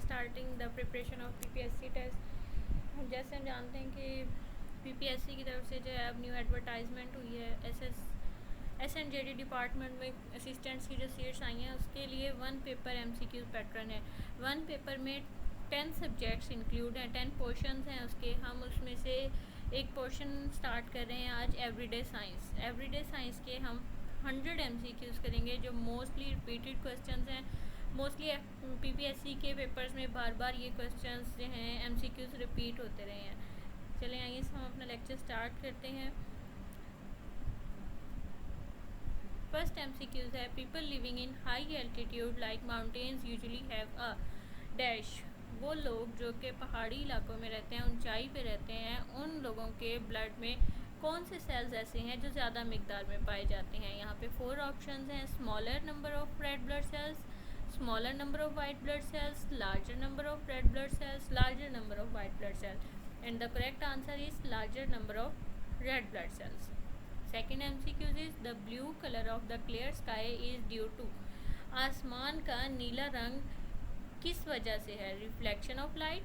Starting the preparation of PPSC test. जैसे हम जानते हैं कि पीपीएससी की तरफ से जो है अब न्यू एडवर्टाइजमेंट हुई है एसएनजेडी डिपार्टमेंट में असिस्टेंट्स की जो सीट्स आई हैं उसके लिए 1 पेपर एमसीक्यू पैटर्न है। 1 पेपर में 10 सब्जेक्ट्स इंक्लूड हैं, 10 पोर्शंस हैं उसके। हम उसमें से एक पोर्शन स्टार्ट कर रहे हैं आज एवरीडे साइंस। एवरीडे साइंस के हम 100 एमसीक्यूज़ करेंगे जो मोस्टली रिपीटेड क्वेश्चंस हैं। मोस्टली पीपीएससी के पेपर्स में बार बार ये क्वेश्चंस जो हैं एमसीक्यूज़ रिपीट होते रहे हैं। चलें आइए हम अपना लेक्चर स्टार्ट करते हैं। फर्स्ट एमसीक्यूज़ है, people living in high altitude like mountains usually have a dash. वो लोग जो कि पहाड़ी इलाकों में रहते हैं, ऊंचाई पे रहते हैं, उन लोगों के ब्लड में कौन से सेल्स ऐसे हैं जो ज़्यादा मिकदार में पाए जाते हैं। यहाँ पे 4 ऑप्शंस हैं, smaller number of red blood cells, smaller number of white blood cells, larger number of red blood cells, larger number of white blood cells and the correct answer is larger number of red blood cells. Second MCQs is the blue colour of the clear sky is due to. आसमान का नीला रंग किस वजह से है? Reflection of light,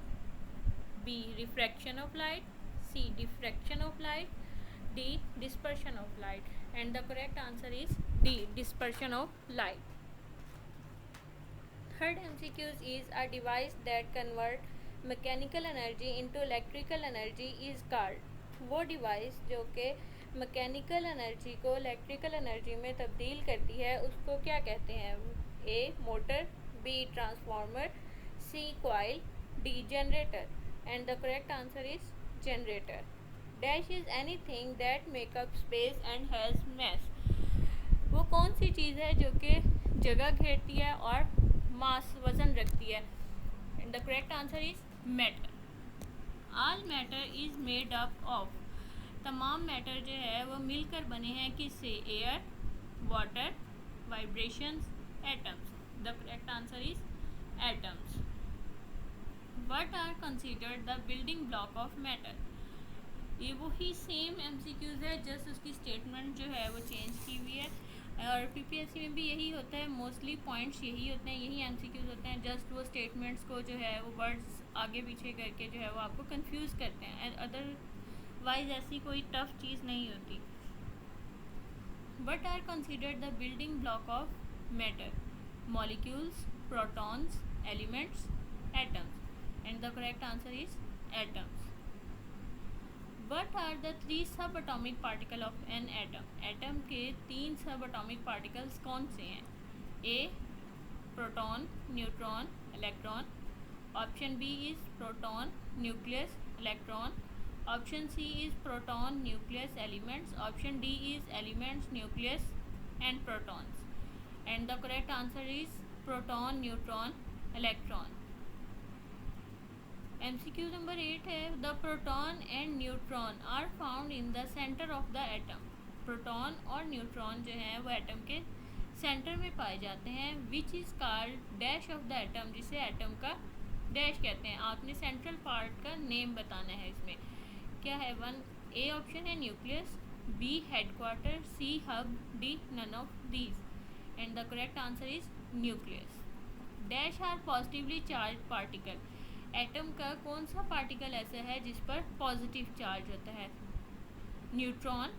B refraction of light, C diffraction of light, D dispersion of light and the correct answer is D dispersion of light. Third MCQs is a device that convert mechanical energy into electrical energy is called. वो device जो कि mechanical energy को electrical energy में तब्दील करती है उसको क्या कहते हैं? A motor, B transformer, C coil, D generator and the correct answer is generator. Dash is anything that make up space and has mass. वो कौन सी चीज़ है जो कि जगह घेरती है और मास वज़न रखती है? And the correct answer is matter. All matter is made up of. तमाम मैटर जो है वो मिलकर बने हैं किससे? Air, water, vibrations, atoms. The correct answer is atoms. What are considered the building block of matter. ये वही सेम एमसीक्यूज है, जस्ट उसकी स्टेटमेंट जो है वो चेंज की हुई है। और पीपीएससी में भी यही होता है, मोस्टली पॉइंट्स यही होते हैं, यही एमसीक्यूज होते हैं। जस्ट वो स्टेटमेंट्स को जो है वो वर्ड्स आगे पीछे करके जो है वो आपको कंफ्यूज करते हैं। अदरवाइज ऐसी कोई टफ चीज़ नहीं होती। What are considered the building block of matter? Molecules, protons, elements, atoms. And the correct answer is atoms. What are the 3 subatomic particle of an atom? Atom के 3 subatomic particles कौन से हैं? A proton, neutron, electron. Option B is proton, nucleus, electron. Option C is proton, nucleus, elements. Option D is elements, nucleus and protons. And the correct answer is proton, neutron, electron. MCQ number 8 है, the proton and neutron are found in the centre of the atom. Proton और neutron जो है वो atom के centre में पाए जाते हैं। Which is called dash of the atom, जिसे एटम का डैश कहते हैं। आपने सेंट्रल पार्ट का नेम बताना है। इसमें क्या है? 1 ए ऑप्शन है nucleus, B headquarter, C hub, D none of these and the correct answer is nucleus. Dash are positively charge particle. Atom का कौन सा पार्टिकल ऐसा है जिस पर पॉजिटिव चार्ज होता है? Neutron,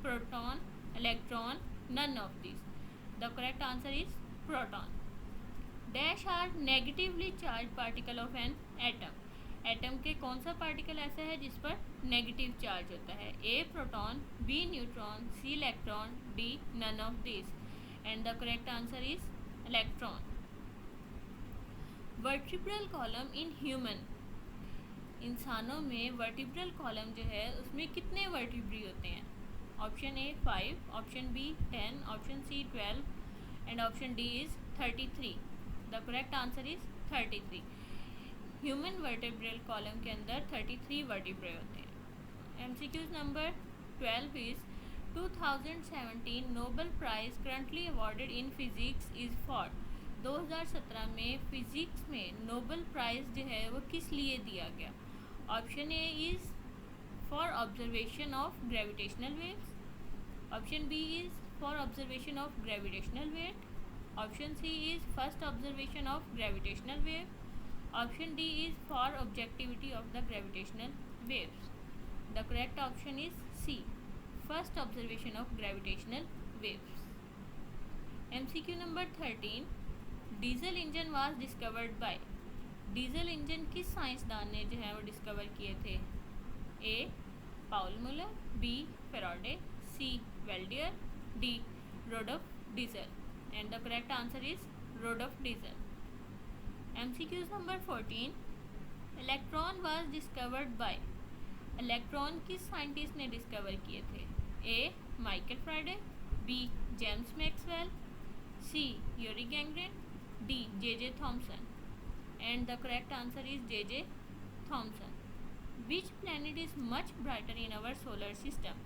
proton, electron, none of this. The correct answer is proton. Dash are negatively charge particle of an atom. Atom के कौन सा पार्टिकल ऐसा है जिस पर नेगेटिव चार्ज होता है? A proton, B neutron, C electron, D none of this and the correct answer is electron. Vertebral column in human. इंसानों में वर्टिब्रल कॉलम जो है उसमें कितने वर्टिब्री होते हैं? Option A 5, option B 10, option C 12 and option D is 33। The correct answer is 33। Human vertebral column के अंदर 33 वर्टिब्रे होते हैं। MCQs number 12 is 2017 Nobel prize currently awarded in physics is for. 2017 में फ़िज़िक्स में Nobel prize जो है वो किस लिए दिया गया? Option A is for observation of gravitational waves, option B is for observation of gravitational wave, option C is first observation of gravitational wave, Option D is for objectivity of the gravitational waves. The correct option is C, first observation of gravitational waves. MCQ number 13, diesel engine was discovered by. Diesel engine किस साइंसदान ने जो है वो discover किए थे? A Paul Muller, B Faraday, C वेल्डियर, D Rudolf Diesel. And the correct answer is Rudolf Diesel. MCQs number 14, electron was discovered by. Electron किस साइंटिस्ट ने डिस्कवर किए थे? A Michael Faraday, B James Maxwell, C Yuri गैंग्रेन, D J Thomson. And the correct answer is J Thompson. Which planet is much brighter in our solar system?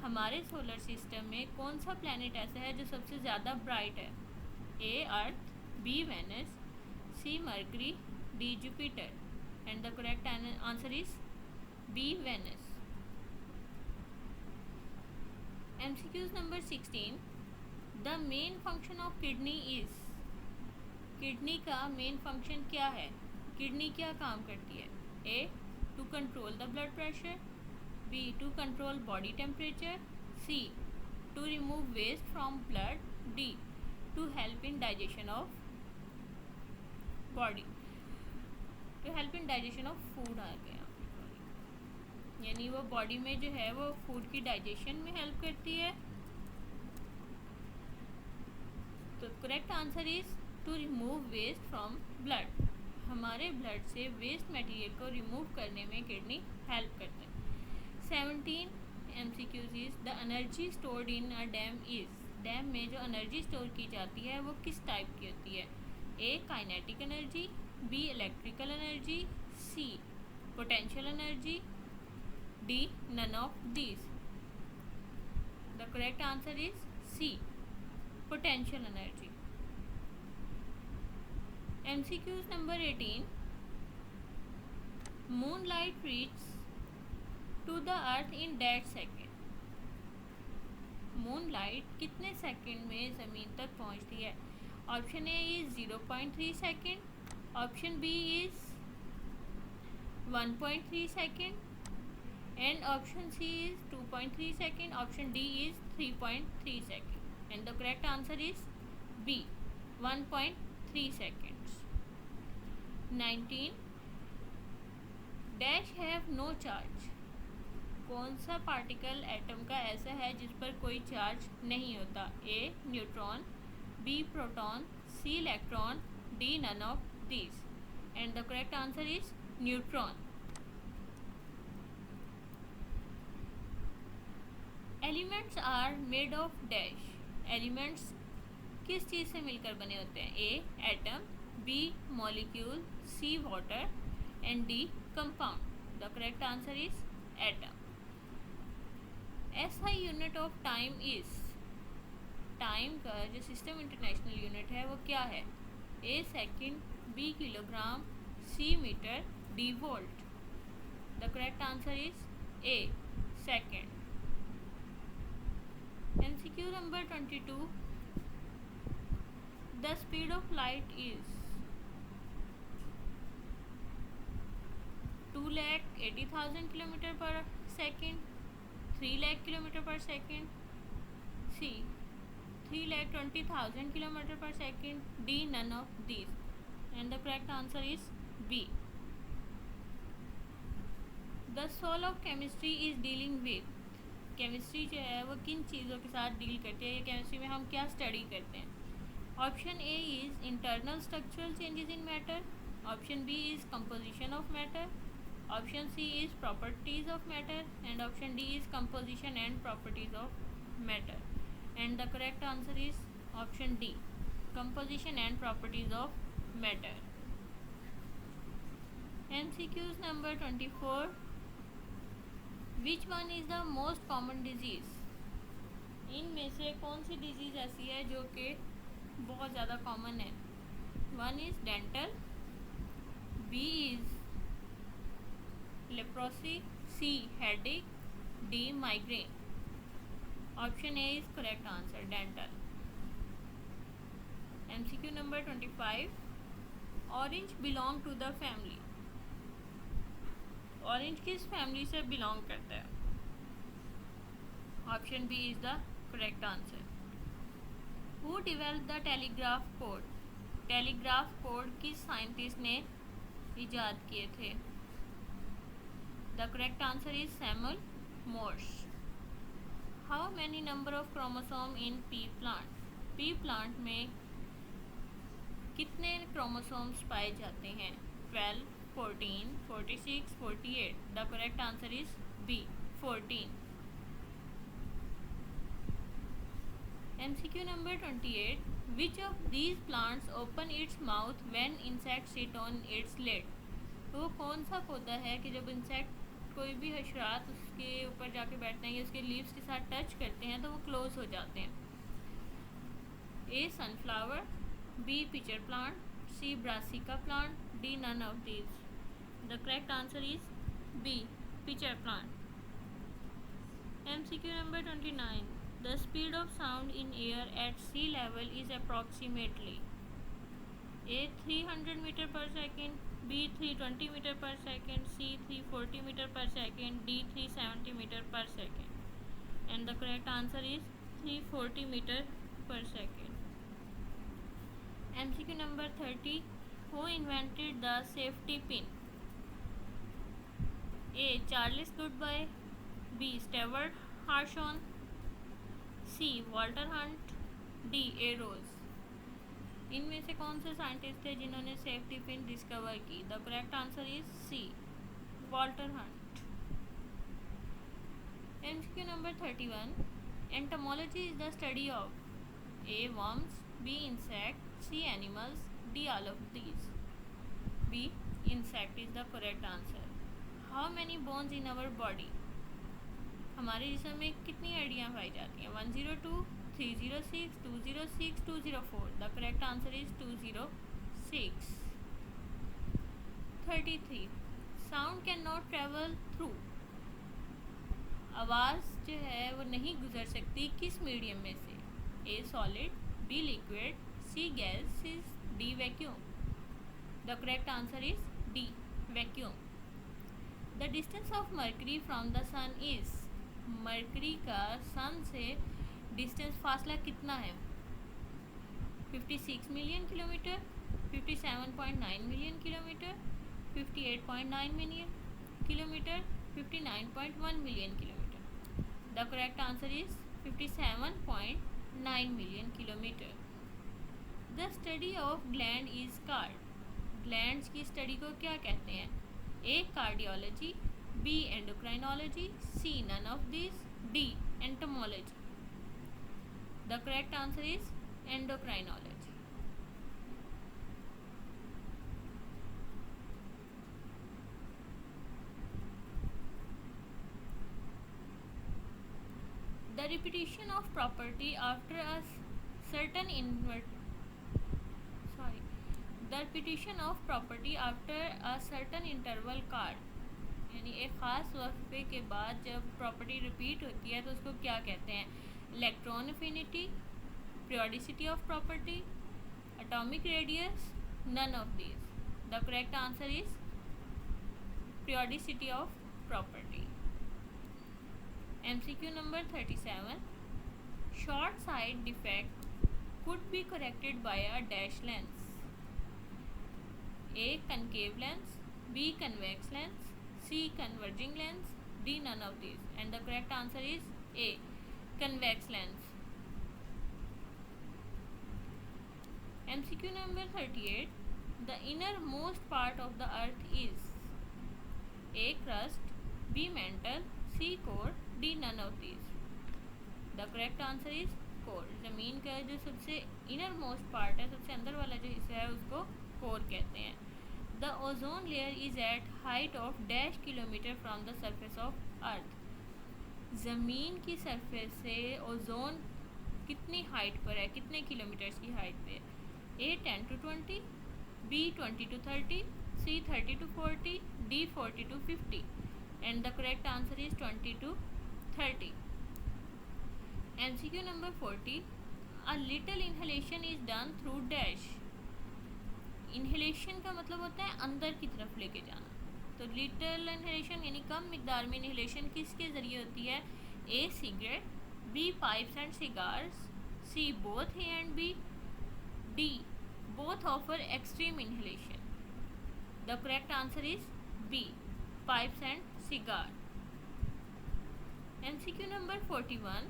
हमारे solar system में कौन सा planet ऐसा है जो सबसे ज़्यादा ब्राइट है? A Earth, B Venus, C Mercury, D Jupiter. And the correct answer is B Venus. MCQs number 16, the main function of kidney is. Kidney का मेन फंक्शन क्या है? किडनी क्या काम करती है? A to control the blood pressure, B to control body temperature, C to remove waste from blood, D to help in digestion of body, to help in digestion of food आ गया, यानी वो body में जो है वो food की digestion में help करती है। तो correct answer is to remove waste from blood. हमारे ब्लड से वेस्ट मटेरियल को रिमूव करने में किडनी हेल्प करते हैं। 17 MCQs is the energy stored in a dam is. Dam में जो एनर्जी स्टोर की जाती है वो किस टाइप की होती है? A kinetic energy, B electrical energy, C potential energy, D none of these. The correct answer is C potential energy. MCQs number 18, moonlight reaches to the earth in that second। Moonlight कितने second में ज़मीन तक पहुंचती है? Option A is 0.3 second, option B is 1.3 second, and option C is 2.3 second, option D is 3.3 second. And the correct answer is B 1.3 seconds। 19 dash have no charge. कौन सा particle atom का ऐसा है जिस पर कोई चार्ज नहीं होता? A neutron, B proton, C electron, D none of these. And the correct answer is neutron. Elements are made of dash. Elements किस चीज़ से मिलकर बने होते हैं? A atom, B molecule, C water, and D compound. The correct answer is atom. SI unit of time is. Time का जो system international unit है वो क्या है? A second, B kilogram, C metre, D volt. The correct answer is A second. MCQ number 22, the speed of light is 2,80,000 kilometre per second, 3 lakh kilometre per second, C 3,20,000 kilometre per second, D none of these. And the correct answer is B. The soul of chemistry is dealing with. Chemistry जो है वो किन चीज़ों के साथ deal करती है? Chemistry में हम क्या स्टडी करते हैं? Option A is internal structural changes in matter, option B is composition of matter, option C is properties of matter, and option D is composition and properties of matter. And the correct answer is option D, composition and properties of matter. MCQs number 24, which one is the most common disease. इनमें से कौन सी disease ऐसी है जो कि बहुत ज़्यादा common है? One is dental, B is leprosy, C headache, D migraine. Option A is correct answer dental. MCQ number 25, orange belong to the family. Orange किस फैमिली से बिलोंग करता है? Option B is the correct answer. Who developed the telegraph code? Telegraph code किस scientist ने इजाद किए थे? The correct answer is Samuel Morse. How many number of chromosome in pea plant? Pea plant में कितने chromosomes पाए जाते हैं? 12, 14, 46, 48। The correct answer is B 14। MCQ number 28. Which of these plants open its mouth when insects sit on its lid? वो कौन सा पौधा है कि जब इंसेक्ट कोई भी हशरात उसके ऊपर जाके बैठते हैं या उसके लीव्स के साथ टच करते हैं तो वो क्लोज हो जाते हैं? A sunflower, B pitcher plant, C brassica plant, D none of these. The correct answer is B pitcher plant. MCQ number 29. The speed of sound in air at sea level is approximately A 300 meter per second, B 320 meter per second, C 340 meter per second, D 370 meter per second. And the correct answer is 340 meter per second. MCQ number 30. Who invented the safety pin? A Charles Goodby, B Stewart Harrison, C Walter Hunt, D A Rose. इनमें से कौन से scientist थे जिन्होंने safety pin discover की? The correct answer is C Walter Hunt. MCQ number 31. Entomology is the study of A worms, B insect, C animals, D all of these. B insect is the correct answer. How many bones in our body? हमारे जिस्म में कितनी हड्डियाँ पाई जाती हैं? 102, 306, 206, 204। The correct answer is 206। 33. Sound can not travel through. आवाज़ जो है वो नहीं गुजर सकती किस मीडियम में से? A solid, B liquid, C gas, D vacuum. The correct answer is D vacuum. The distance of Mercury from the sun is. Mercury का सन से डिस्टेंस फासला कितना है? 56 million kilometre, 57.9 million kilometre, 58.9 million kilometre, 59.1 million kilometre. The correct answer is 57.9 million kilometre. The study of gland is called. Glands की study को क्या कहते हैं? A cardiology, B endocrinology, C none of this, D entomology. The correct answer is endocrinology. The repetition of property after a certain the repetition of property after a certain interval called, यानी एक ख़ास वक्फे के बाद जब property repeat होती है तो उसको क्या कहते हैं? Electron affinity, periodicity of property, atomic radius, none of these. The correct answer is periodicity of property. MCQ number 37. Short side defect could be corrected by a dash lens. A concave lens, B convex lens, C converging lens, D none of these. And the correct answer is A convex lens. MCQ number 38. The innermost part of the earth is A crust, B mantle, C core, D none of these. The correct answer is core. ज़मीन का जो सबसे innermost part है, सबसे अंदर वाला जो हिस्सा है उसको core कहते हैं। The ozone layer is at height of dash kilometer from the surface of earth. ज़मीन की सरफेस से ओजोन कितनी हाइट पर है, कितने किलोमीटर्स की हाइट पे? A 10 to 20, B 20 to 30, C 30 to 40, D 40 to 50. And the correct answer is 20 to 30. MCQ number 40. A little inhalation is done through dash. Inhalation का मतलब होता है अंदर की तरफ लेके जाना। तो लिटिल इन्हेलेशन यानी कम मिकदार में इन्हेलेशन किसके ज़रिए होती है? A cigarette, B pipes and cigars, C both A and B, D both offer extreme inhalation. The correct answer is B, pipes and cigar. MCQ number 41.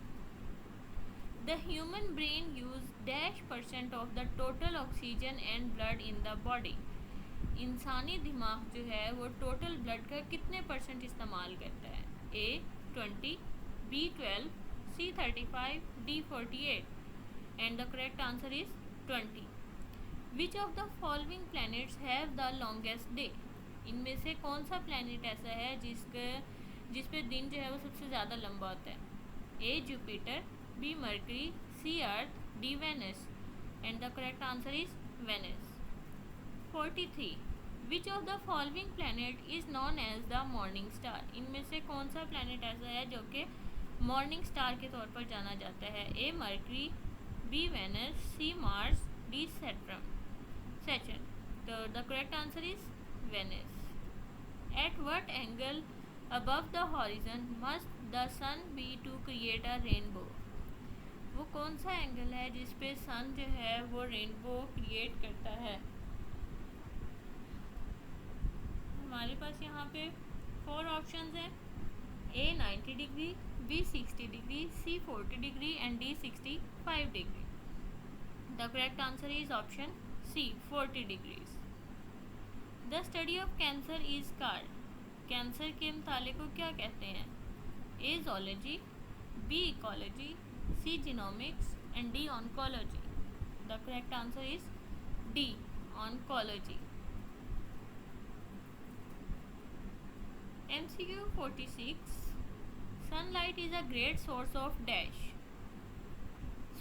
The human brain uses dash % of the total oxygen and blood in the body. इंसानी दिमाग जो है वो total blood का कितने % इस्तेमाल करता है? A 20, B 12, C 35, D 48. And the correct answer is 20. Which of the following planets have the longest day? इनमें से कौन सा प्लैनेट ऐसा है जिस पे दिन जो है वो सबसे ज़्यादा लंबा होता है? A Jupiter, B Mercury, C Earth, D Venus. And the correct answer is Venus. 43. Which of the following planet is known as the morning star? इनमें से कौन सा प्लैनेट ऐसा है जो कि मॉर्निंग स्टार के तौर पर जाना जाता है? A Mercury, B Venus, C Mars, D Saturn. So the correct answer is Venus. At what angle above the horizon must the sun be to create a rainbow? वो कौन सा एंगल है जिस पे सन जो है वो रेनबो क्रिएट करता है? हमारे पास यहाँ पे 4 ऑप्शंस हैं। A 90 degree, B 60 degree, C 40 degree and D 65 degree. The correct answer is option C 40 degrees. The study of cancer is called. Cancer के मताले को क्या कहते हैं? A zoology, B ecology, C genomics and D oncology. The correct answer is D oncology. MCQ 46. Sunlight is a great source of dash.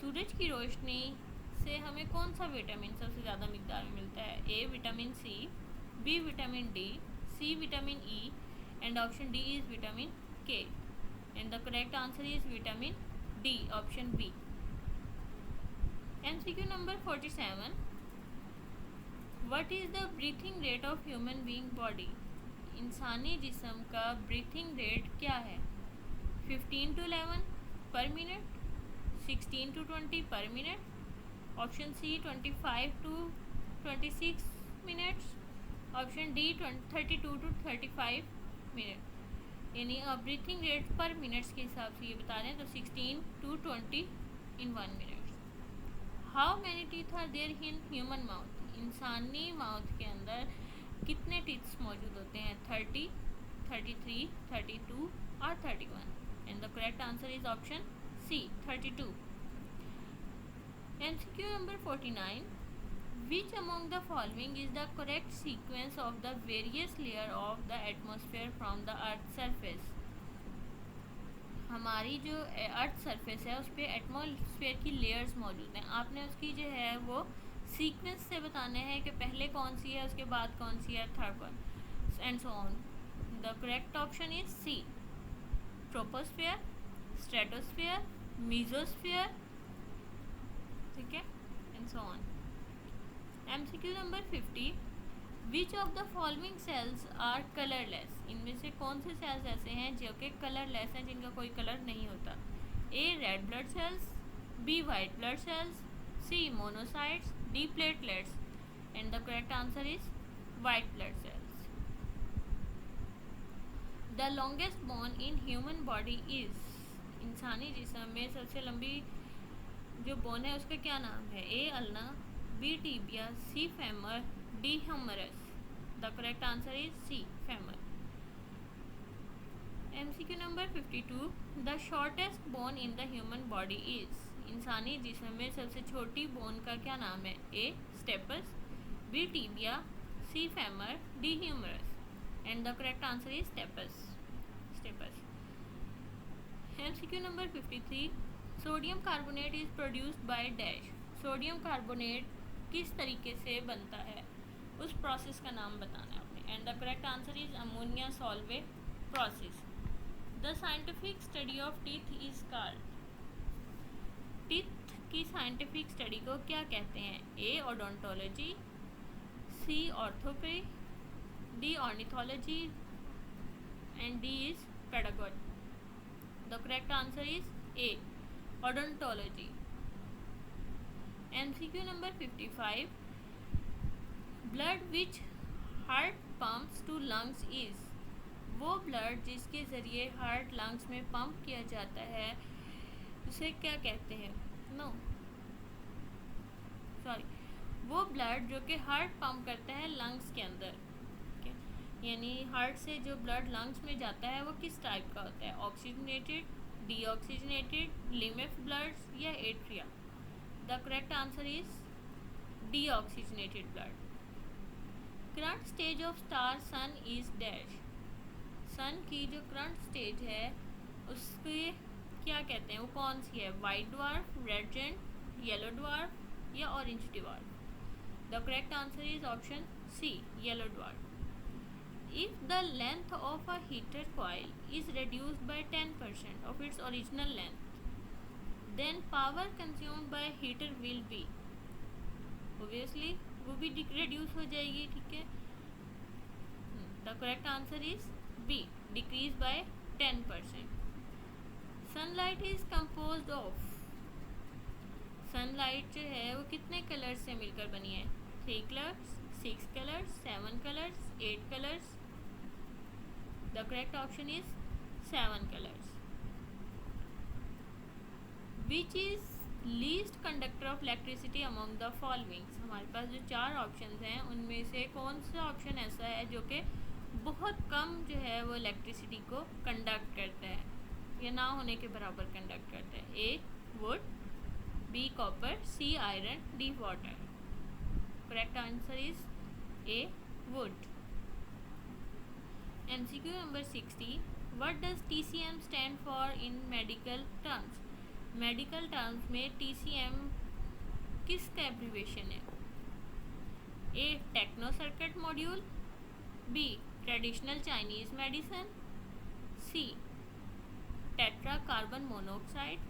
सूरज की रोशनी से हमें कौन सा विटामिन सबसे ज़्यादा मिकदार में मिलता है? A vitamin C, B vitamin D, C vitamin E and option D is vitamin K. And the correct answer is vitamin D, option B. MCQ number 47. What is the breathing rate of human being body? इंसानी जिस्म का breathing rate क्या है? 15 to 11 पर minute, 16 to 20 per minute, option C 25 to 26 minutes, option D 32 to 35 minute. यानी breathing rate per minutes के हिसाब से ये बता रहे हैं, तो 16 to 20 in 1 minute। How many teeth are there in human mouth? इंसानी माउथ के अंदर कितने टीथ्स मौजूद होते हैं? 30, 33, 32 और 31। And the correct answer is option C 32। MCQ number 49. Which among the following is the correct sequence of the various layer of the atmosphere from the earth surface? हमारी जो अर्थ सरफेस है उस पर atmosphere की layers मौजूद हैं। आपने उसकी जो है वो सीक्वेंस से बताने हैं कि पहले कौन सी है, उसके बाद कौन सी है, third one and so on. The correct option is C, troposphere, stratosphere, mesosphere, ठीक है, and so on. MCQ number 50. Which of the following cells are colourless? इनमें से कौन से सेल्स ऐसे हैं जो कि कलरलेस हैं, जिनका कोई कलर नहीं होता? A red blood cells, B white blood cells, C monocytes, D platelets. And the correct answer is white blood cells. The longest bone in human body is? इंसानी जिस्म में सबसे लंबी जो बोन है उसका क्या नाम है? A ulna, B tibia, C femur, D humerus. The correct answer is C femur. MCQ number 52. The shortest bone in the human body is? इंसानी जिस्म में सबसे छोटी बोन का क्या नाम है? A stapes, B tibia, C femur, D humerus. And the correct answer is stapes. MCQ number 53. Sodium carbonate is produced by dash? Sodium carbonate किस तरीके से बनता है, उस प्रोसेस का नाम बताना है आपने। And the correct answer is ammonia solvate process. The scientific study of teeth is called? Teeth की साइंटिफिक स्टडी को क्या कहते हैं? ए odontology, C. Orthopedy, D. Ornithology, and D is pedagogy. The correct answer is A. Odontology. MCQ number 55. Blood which heart pumps to lungs is, वो blood जिसके ज़रिए heart lungs में pump किया जाता है उसे क्या कहते हैं? वो ब्लड जो कि हार्ट पंप करता है लंग्स के अंदर, यानी हार्ट से जो ब्लड लंग्स में जाता है वो किस टाइप का होता है? ऑक्सीजनेटेड, डीऑक्सीजनेटेड, लिम्फ ब्लड या atria? The correct answer is deoxygenated blood. Current stage of star sun is dash. Sun की जो करंट स्टेज है उसके क्या कहते हैं? वो कौन सी है? White dwarf, red giant, yellow dwarf या orange dwarf? The correct answer is option C, yellow dwarf. If the length of a heater coil is reduced by 10% of its original length, then power consumed by heater will be, obviously वो भी reduce हो जाएगी, ठीक है. The correct answer is B, decrease by 10%. Sunlight is composed of, sunlight जो है वो कितने कलर्स से मिलकर बनी है? 3 colours, 6 colours, 7 colours, 8 colours? The correct option is 7 colors. Which is least conductor of electricity among the following? हमारे पास जो 4 ऑप्शंस हैं उनमें से कौन सा ऑप्शन ऐसा है जो कि बहुत कम जो है वो इलेक्ट्रिसिटी को कंडक्ट करता है या ना होने के बराबर कंडक्ट करता है? A wood, B copper, C iron, D water. Correct answer is A wood. MCQ number 60. What does TCM stand for in medical terms? Medical terms में TCM किसका एब्रीवेशन है? A techno circuit module, B traditional Chinese medicine, C tetra carbon monoxide,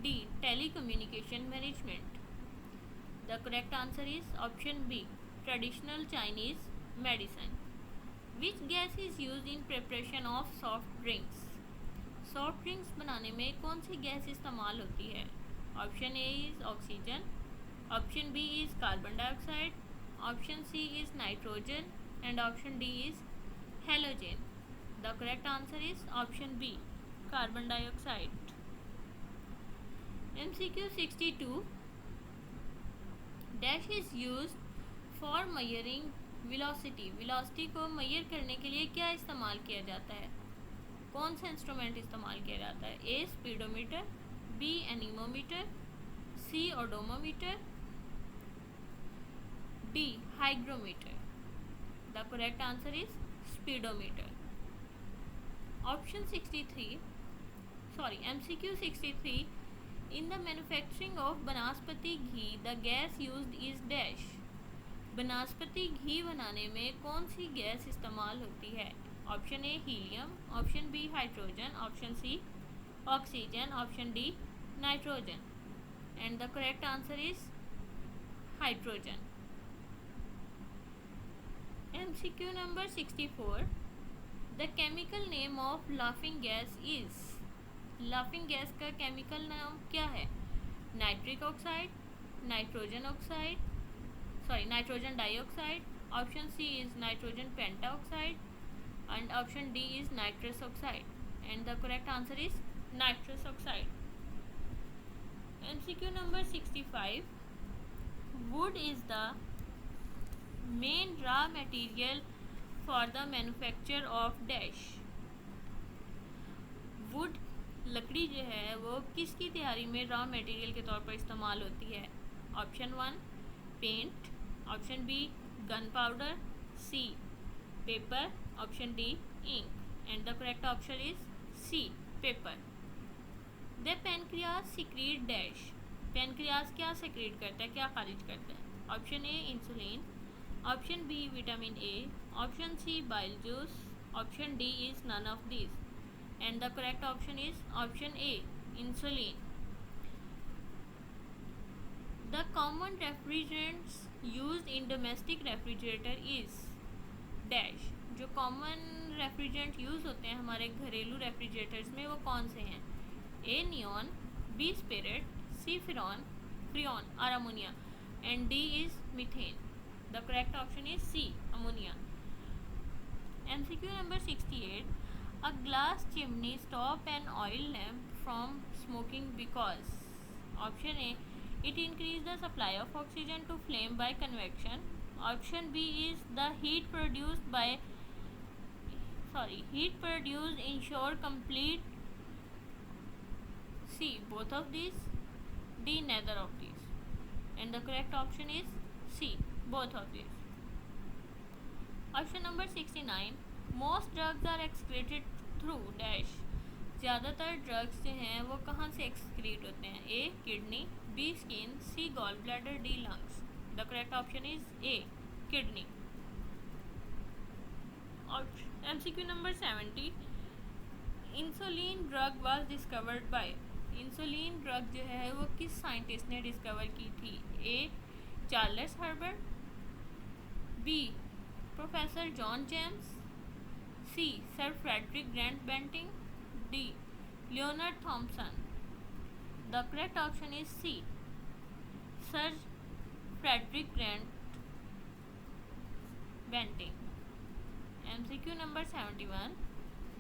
D telecommunication management. The correct answer is option B, traditional Chinese medicine. Which gas is used in preparation of soft drinks? Soft drinks बनाने में कौन सी gas इस्तेमाल होती है? Option A is oxygen, option B is carbon dioxide, option C is nitrogen and option D is halogen. The correct answer is option B, carbon dioxide. MCQ 62. Dash is used for measuring velocity. Velocity को measure करने के लिए क्या इस्तेमाल किया जाता है? कौन सा इंस्ट्रूमेंट इस्तेमाल किया जाता है? A speedometer, B anemometer, C odometer, D hygrometer. The correct answer is speedometer. Option 63, MCQ 63. In the manufacturing of vanaspati ghee the gas used is dash. Vanaspati ghee बनाने में कौन सी गैस इस्तेमाल होती है? Option A helium, option B hydrogen, option C oxygen, option D nitrogen. And the correct answer is hydrogen. MCQ number 64. The chemical name of laughing gas is. Laughing gas का chemical नाम क्या है? Nitric oxide, nitrogen oxide, nitrogen dioxide, option C is nitrogen pentoxide and option D is nitrous oxide, and the correct answer is nitrous oxide. MCQ number 65. Wood is the main raw material for the manufacture of dash. Wood लकड़ी जो है वो किसकी तैयारी में raw material के तौर पर इस्तेमाल होती है? Option 1 paint, option B gun powder, C paper, option D ink. And the correct option is C paper. The pancreas secrete dash. Pancreas क्या सिक्रीट करता है, क्या खारिज करता है? Option A insulin, option B vitamin A, option C bile juice, option D is none of this. And the correct option is option A insulin. The common refrigerants used in domestic refrigerator is dash. जो common refrigerant use होते हैं हमारे घरेलू refrigerators में वो कौन से हैं? A neon, B spirit, C freon और ammonia, and D is methane. The correct option is C, ammonia. MCQ number 68. A glass chimney stop an oil lamp from smoking because option A, it increase the supply of oxygen to flame by convection. Option B is the heat produced ensure complete. C, both of these. D, neither of these. And the correct option is C, both of these. Option number 69. Most drugs are excreted through dash. ज़्यादातर drugs जो हैं वो कहाँ से excrete होते हैं? A kidney, B skin, C gall bladder, D lungs. The correct option is A, kidney. MCQ number 70. Insulin drug was discovered by. Insulin drug जो है वो किस साइंटिस्ट ने डिस्कवर की थी? A Charles Herbert, B professor John James, C sir Frederick Grant Banting, D Leonard Thomson. The correct option is C, sir Frederick Grant Bentinck. MCQ number 71.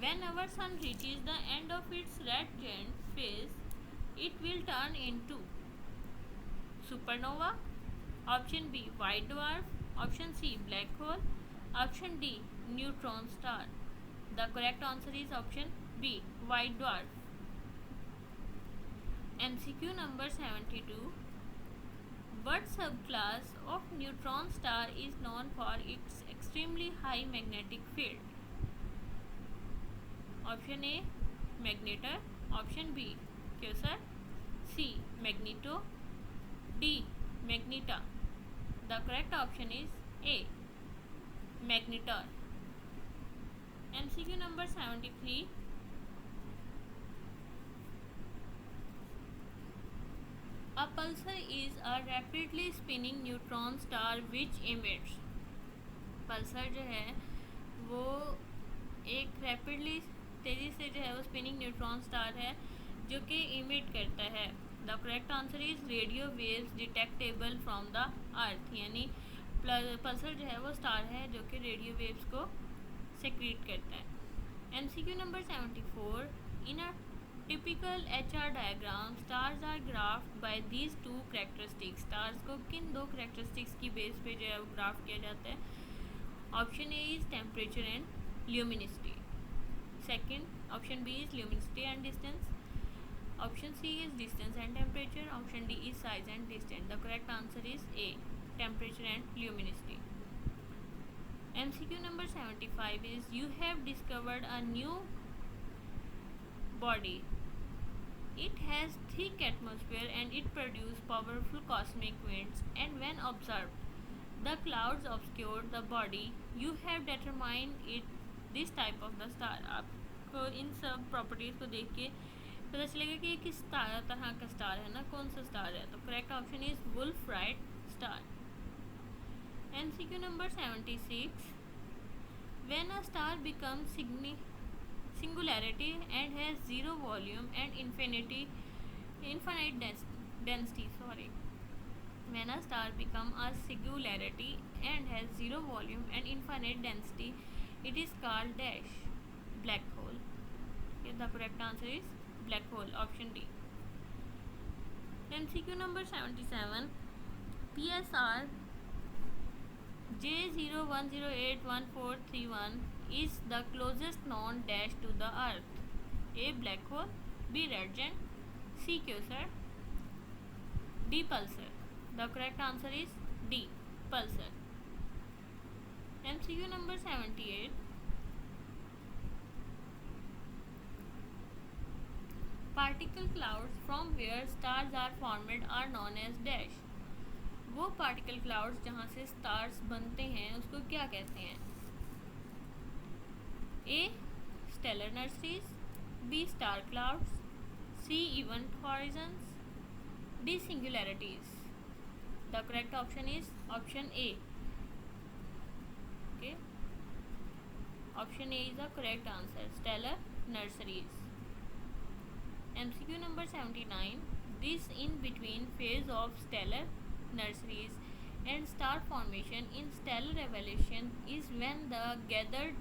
When our sun reaches the end of its red giant phase, it will turn into supernova. Option B, white dwarf. Option C, black hole. Option D, neutron star. The correct answer is option B, white dwarf. MCQ number 72. What subclass of neutron star is known for its extremely high magnetic field? Option A, magnetar. Option B, quasar. C, magneto. D, magneta. The correct option is A, magnetar. MCQ number 73. A pulsar is a rapidly spinning neutron star which emits. Pulsar जो है वो एक rapidly तेज़ी से जो है वो spinning neutron star है जो कि इमिट करता है। The correct answer is radio waves detectable from the earth. यानी पल्सर जो है वो स्टार है जो कि रेडियो वेव्स को सेक्रीट करता है। MCQ number 74. In a typical HR diagram stars are graphed by these two characteristics. Stars को किन दो करेक्टरिस्टिक्स की बेस पे जो है वो ग्राफ किया जाता है? Option A is temperature and luminosity. Second option B is luminosity and distance. Option C is distance and temperature. Option D is size and distance. The correct answer is A, temperature and luminosity. MCQ number 75 is you have discovered a new body. It has thick atmosphere and it produces powerful cosmic winds, and when observed the clouds obscure the body. You have determined it this type of the star. आपको इन सब properties को देख के पता चलेगा कि ये किस तरह का स्टार है ना, कौन सा स्टार है। तो correct option is Wolf Rayet star. MCQ number 76. When a star becomes singularity and has zero volume and infinite density. When a star becomes a singularity and has zero volume and infinite density, it is called dash black hole. Okay, the correct answer is black hole, option D. MCQ number 77. PSR J01081431 is the closest known dash to the Earth. A black hole, B red giant, C quasar, D pulsar. The correct answer is D, pulsar. MCQ number 78. Particle clouds from where stars are formed are known as dash. वो particle clouds जहाँ से stars बनते हैं उसको क्या कहते हैं? A stellar nurseries, B star clouds, C event horizons, D singularities. The correct option is option A. Okay, option A is the correct answer. Stellar nurseries. MCQ number 79. This in between phase of stellar nurseries and star formation in stellar evolution is when the gathered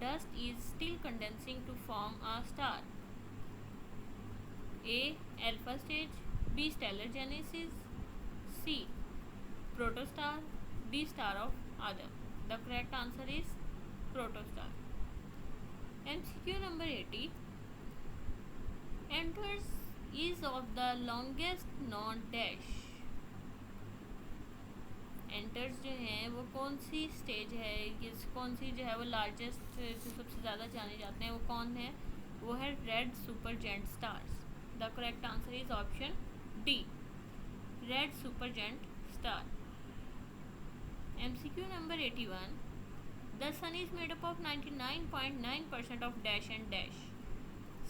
dust is still condensing to form a star. A. Alpha stage. B. Stellar genesis. C. Protostar. D. Star of Adam. The correct answer is protostar. MCQ number 80. Enters is of the longest non dash. Enters जो हैं वो कौन सी stage है, किस कौन सी जो है वो लार्जेस्ट जो सबसे ज़्यादा जाने जाते हैं वो कौन है, वो है red super giant stars. The correct answer is option D, red super giant star. MCQ number 81. The sun is made up of 99.9% of dash and dash.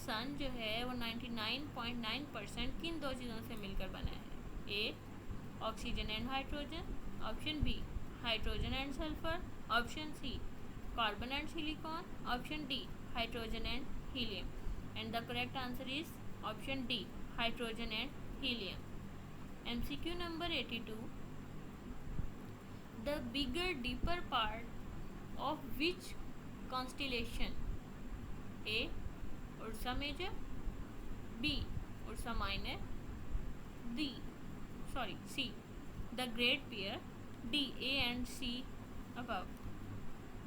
Sun जो है वो 99.9% किन दो चीज़ों से मिलकर बना है. A. Oxygen and hydrogen. Option B. Hydrogen and sulphur. Option C. Carbon and silicon. Option D. Hydrogen and helium. And the correct answer is option D, hydrogen and helium. MCQ number 82. The bigger deeper part of which constellation. A. Ursa Major. B. Ursa Minor. C. The Great Bear. D. A and C above.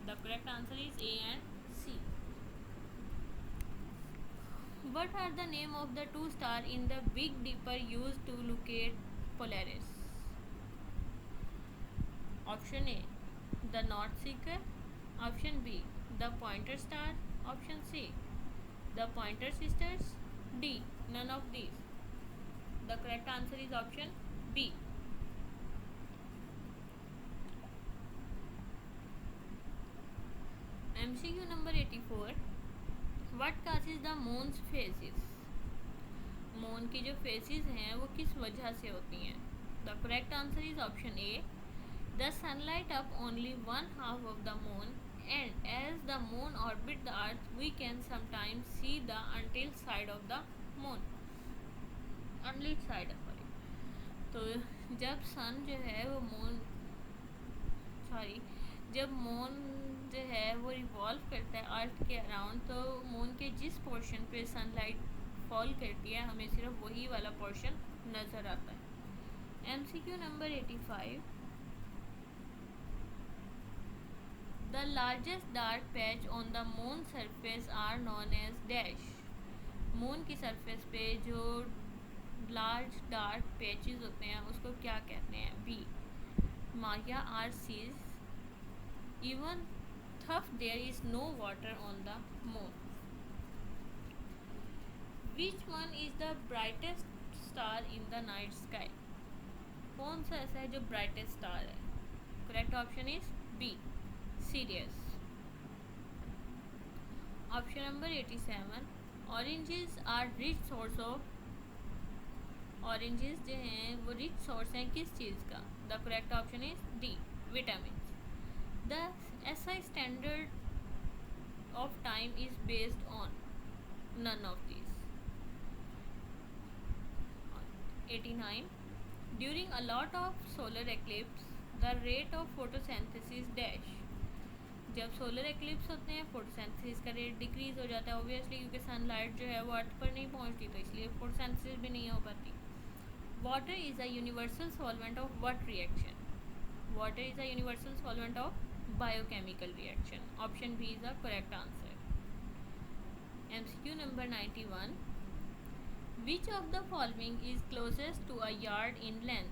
The correct answer is A and C. What are the name of the two stars in the Big Dipper used to locate Polaris? Option A. The North Seeker. Option B. The Pointer Star. Option C. The Pointer Sisters. D. None of these. The correct answer is option B. MCQ number 84. What causes the moon's phases? Moon की जो faces हैं वो किस वजह से होती हैं. The correct answer is option A. The sunlight up only one half of the moon and as the moon orbit the earth we can sometimes see the until side of the moon. Unlit side sorry. तो जब सन जो है वो जब moon जो है वो revolve करता है अर्थ के अराउंड, तो मून के जिस पोर्शन पे सनलाइट फॉल करती है हमें सिर्फ वही वाला पोर्शन नज़र आता है. MCQ number 85. The largest dark patch on the moon surface are known as dash. Moon की सरफेस पे जो लार्ज डार्क पैचेस होते हैं उसको क्या कहते हैं. B. Maria are seas even though there is no water on the moon. Which one is the brightest star in the night sky. कौन सा ऐसा है जो ब्राइटेस्ट स्टार है. Correct option is B, Sirius. Option number 87. Oranges are rich source of. Oranges जो हैं वो rich source हैं किस चीज़ का. The correct option is D, vitamin. The SI standard of time is based on none of these. 89. During a lot of solar eclipse, the rate of photosynthesis dash. जब solar eclipse होते हैं photosynthesis का rate decrease हो जाता है obviously, क्योंकि sunlight जो है वो अर्थ पर नहीं पहुंचती, तो इसलिए फोटोसिंथेसिस भी नहीं हो पाती. Water is a universal solvent of what reaction. Water is a universal solvent of biochemical reaction. Option B is the correct answer. MCQ number 91. Which of the following is closest to a yard in length.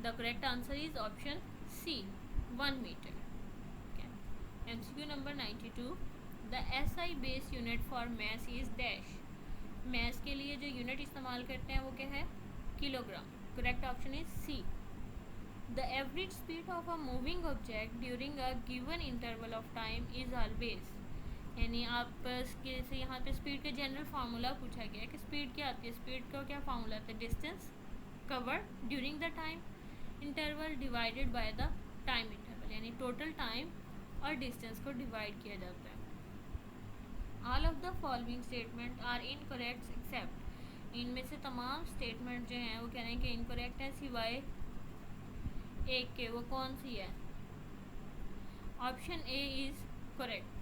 The correct answer is option C, 1 metre. MCQ number 92. The SI base unit for mass is dash. Mass के लिए जो unit इस्तेमाल करते हैं वो क्या है, kilogram. Correct option is C. The average speed of a moving object during a given interval of time is always. यानी आप से यहाँ पे स्पीड का जनरल फार्मूला पूछा गया है कि स्पीड क्या आती है. स्पीड का क्या फार्मूला आता है, distance covered during the time interval divided by the time interval, यानी टोटल टाइम और डिस्टेंस को डिवाइड किया जाता है। All of the following statement are incorrect except, इनमें से तमाम स्टेटमेंट जो हैं वो कह रहे हैं कि इनकरेक्ट है सिवाय एक के। वो कौन सी है? Option A is correct.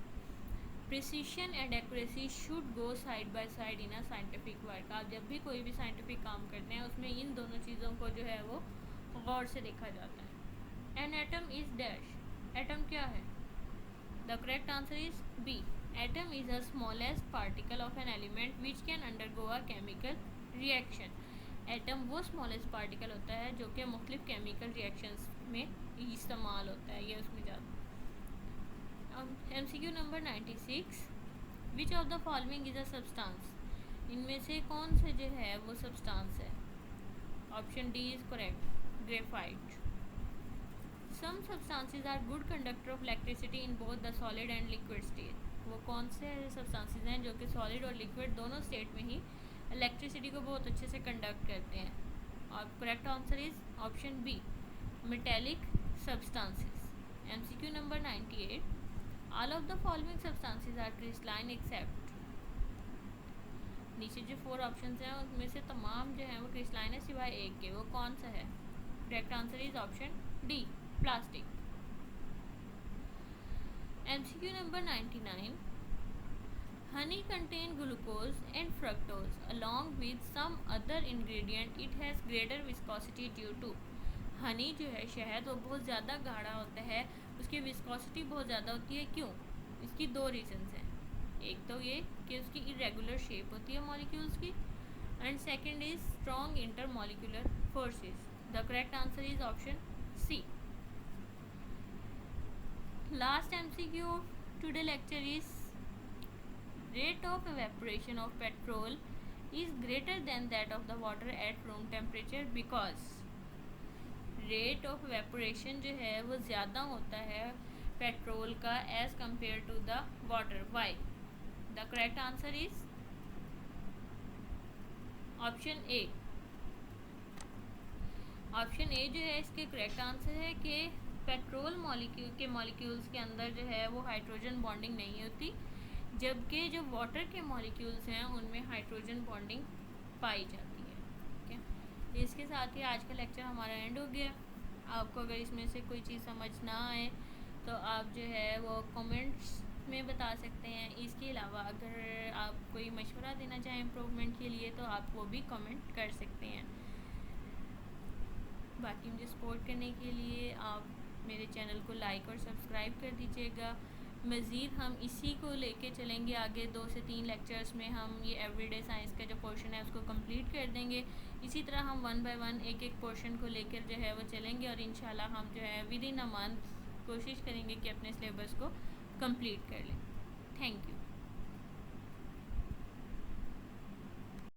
Precision and accuracy should go side by side in a scientific work. आप जब भी कोई भी साइंटिफिक काम करते हैं उसमें इन दोनों चीज़ों को जो है वो गौर से देखा जाता है। An atom is dash, atom क्या है? The correct answer is B, atom is a smallest particle of an element which can undergo a chemical reaction. Atom वो स्मॉलेस्ट पार्टिकल होता है जो कि मुख्तलिफ केमिकल रिएक्शंस में इस्तेमाल होता है, ये उसमें जाता है। MCQ number 96, which of the following is a substance, इनमें से कौन से जो है वो सब्सटेंस है? Option D is correct, graphite. Some substances are good conductor of electricity in both the solid and liquid state. वो कौन से सब्सटेंसेस हैं जो कि सॉलिड और लिक्विड दोनों स्टेट में ही इलेक्ट्रिसिटी को बहुत अच्छे से कंडक्ट करते हैं? और correct answer is option B, metallic substances. MCQ number 98, all of the following substances are crystalline except, नीचे जो 4 ऑप्शन हैं उनमें से तमाम जो हैं वो क्रिस्टलाइन है सिवाय एक के। वो कौन सा है? Correct answer is option D, plastic. MCQ number 99, honey contain glucose and fructose along with some other ingredient, it has greater viscosity due to. Honey जो है शहद वो बहुत ज़्यादा गाढ़ा होता है, उसकी विस्कोसिटी बहुत ज़्यादा होती है, क्यों? इसकी 2 रीजंस हैं। एक तो ये कि उसकी इरेगुलर शेप होती है मॉलिक्यूल्स की, and second is strong intermolecular forces. The correct answer is option C. Last MCQ today lecture is rate of evaporation of petrol is greater than that of the water at room temperature because rate of evaporation जो है वो ज़्यादा होता है petrol का as compared to the water. Why? The correct answer is option A. Option A जो है इसके करेक्ट आंसर है कि पेट्रोल मॉलिक्यूल्स के अंदर जो है वो हाइड्रोजन बॉन्डिंग नहीं होती, जबकि जो वाटर के मॉलिक्यूल्स हैं उनमें हाइड्रोजन बॉन्डिंग पाई जाती है। ठीक है, इसके साथ ही आज का लेक्चर हमारा एंड हो गया। आपको अगर इसमें से कोई चीज़ समझ ना आए तो आप जो है वो कमेंट्स में बता सकते हैं। इसके अलावा अगर आप कोई मशवरा देना चाहें इम्प्रूवमेंट के लिए तो आप वो भी कमेंट कर सकते हैं। बाकी मुझे सपोर्ट करने के लिए आप मेरे चैनल को लाइक और सब्सक्राइब कर दीजिएगा। मज़ीद हम इसी को लेके चलेंगे आगे, 2 से 3 लेक्चर्स में हम ये एवरीडे साइंस का जो पोर्शन है उसको कंप्लीट कर देंगे। इसी तरह हम 1 बाय 1 एक पोर्शन को लेकर जो है वो चलेंगे और इंशाल्लाह हम जो है विद इन अ मंथ कोशिश करेंगे कि अपने सिलेबस को कंप्लीट कर लें। Thank you.